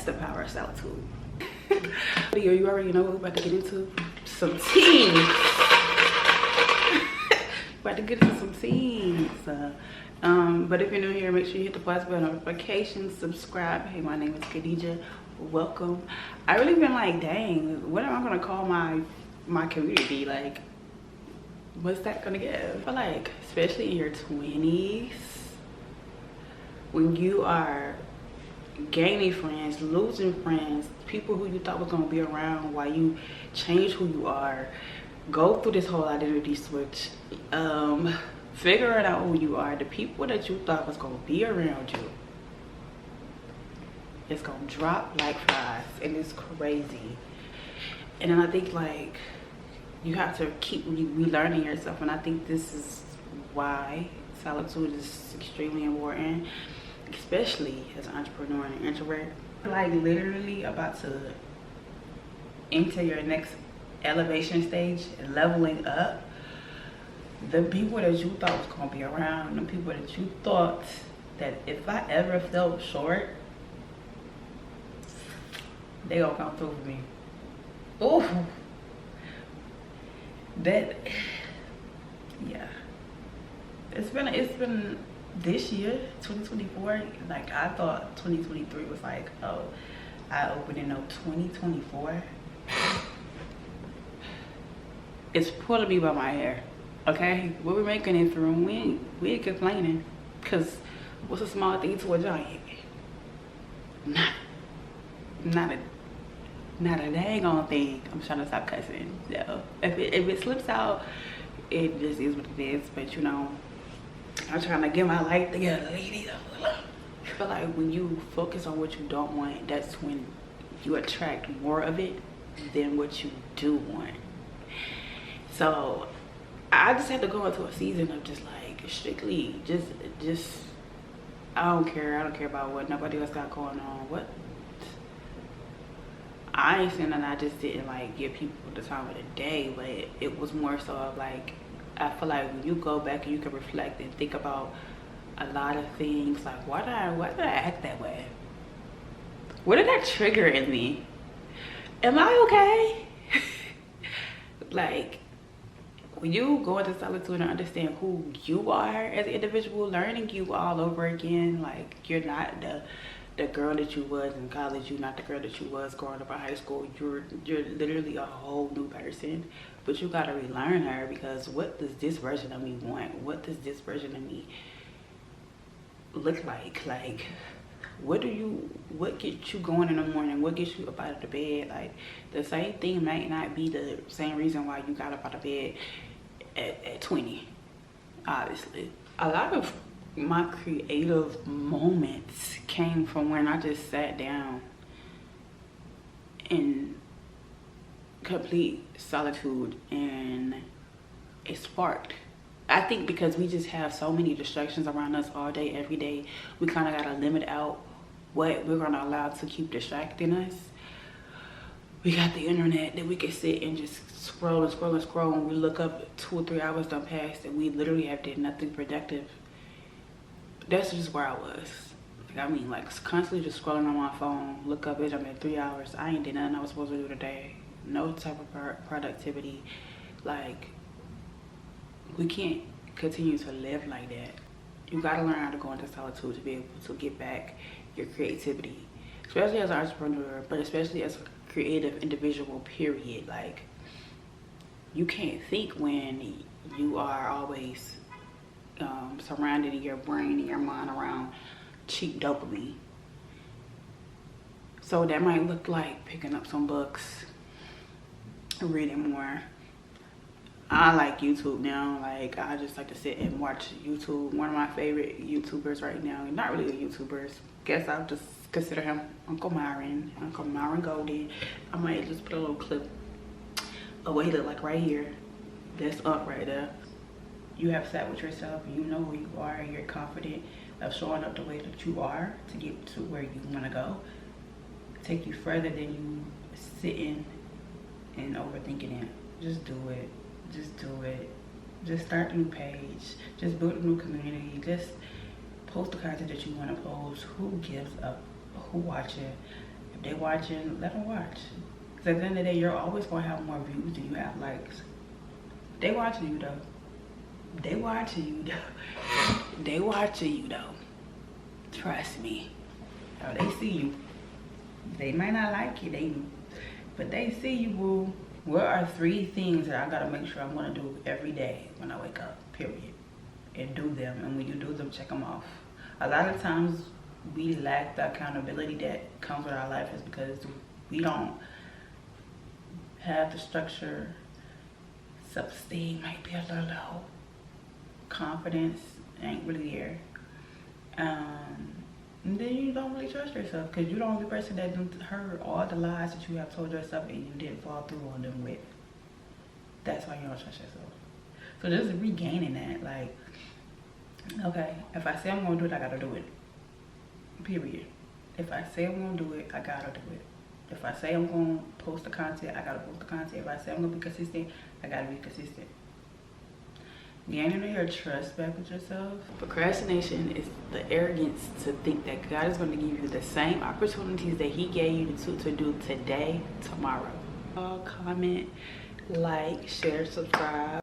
That's the power of solitude. Yo, you already know what we're about to get into. Some tea. About to get into some teas. But if you're new here, make sure you hit the button, notifications, subscribe. Hey, my name is TheKhadejah. Welcome. I really been like, dang, what am I gonna call my community? Like, what's that gonna give? I feel like, especially in your 20s, when you are gaining friends, losing friends, people who you thought was gonna be around while you change who you are, go through this whole identity switch, figuring out who you are, the people that you thought was gonna be around you, it's gonna drop like flies, and it's crazy. And then I think like you have to keep relearning yourself, and I think this is why solitude is extremely important, especially as an entrepreneur and an introvert. Like literally about to enter your next elevation stage, leveling up. The people that you thought was gonna be around, the people that you thought that if I ever felt short, they gonna come through for me. Ooh, that, yeah. It's been this year, 2024. Like I thought 2023 was like, oh, I opening up 2024. It's pulling me by my hair. Okay, what we're making it through, we ain't complaining, cause what's a small thing to a giant? Not a dang on thing. I'm trying to stop cussing. So if it slips out, it just is what it is. But you know, I'm trying to get my life together, ladies. I feel like when you focus on what you don't want, that's when you attract more of it than what you do want. So I just had to go into a season of just like strictly just I don't care about what nobody else got going on. What I ain't saying that I just didn't like give people the time of the day, but it was more so of like, I feel like when you go back and you can reflect and think about a lot of things, like why did I act that way? What did that trigger in me? Am I okay? Like, when you go into solitude and understand who you are as an individual, learning you all over again, like you're not the girl that you was in college, you're not the girl that you was growing up in high school, you're literally a whole new person. But you gotta relearn her, because what does this version of me want? What does this version of me look like? Like, what gets you going in the morning? What gets you up out of the bed? Like, the same thing might not be the same reason why you got up out of bed at 20, obviously. A lot of my creative moments came from when I just sat down in complete solitude and it sparked. I think because we just have so many distractions around us all day, every day, we kind of got to limit out what we're going to allow to keep distracting us. We got the internet that we can sit and just scroll and scroll and scroll, and we look up 2 or 3 hours done passed and we literally have did nothing productive. That's just where I was. Like, I mean, like constantly just scrolling on my phone, look up it, I'm at 3 hours. I ain't did nothing I was supposed to do today. No type of productivity. Like, we can't continue to live like that. You gotta learn how to go into solitude to be able to get back your creativity, especially as an entrepreneur, but especially as a creative individual, period. Like, you can't think when you are always surrounded in your brain and your mind around cheap dopamine. So that might look like picking up some books, reading more. I like YouTube now. Like, I just like to sit and watch YouTube. One of my favorite YouTubers right now, not really a YouTuber, guess I'll just consider him Uncle Myron Golden. I might just put a little clip of what he look like right here. That's up right there. You have sat with yourself, you know who you are, you're confident of showing up the way that you are to get to where you want to go. Take you further than you sitting and overthinking it. Just do it. Just do it. Just start a new page. Just build a new community. Just post the content that you want to post. Who gives up? Who watching? They watching, let them watch. Because at the end of the day, you're always going to have more views than you have likes. They watching you though. They watching you though. They watching you though. Trust me. Oh, they see you. They might not like you, but they see you, boo. What are 3 things that I gotta make sure I'm gonna do every day when I wake up, period? And do them, and when you do them, check them off. A lot of times we lack the accountability that comes with our life is because we don't have the structure. Self-esteem might be a little low. Confidence ain't really there. And then you don't really trust yourself because you're the only person that heard all the lies that you have told yourself and you didn't fall through on them with. That's why you don't trust yourself. So just regaining that, like, okay, if I say I'm gonna do it, I gotta do it. Period. If I say I'm gonna do it, I gotta do it. If I say I'm gonna post the content, I gotta post the content. If I say I'm gonna be consistent, I gotta be consistent. Gaining your trust back with yourself. Procrastination is the arrogance to think that God is going to give you the same opportunities that he gave you to do today, tomorrow. Comment, like, share, subscribe.